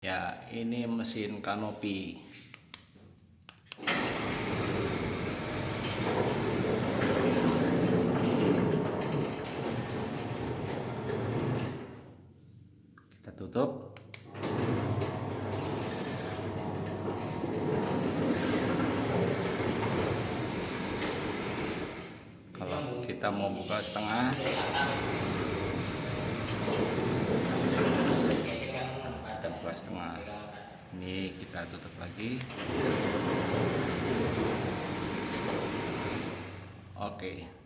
Ya, ini mesin kanopi. Kita tutup. Kalau kita mau buka setengah, kita buka setengah. Ini kita tutup lagi. Oke.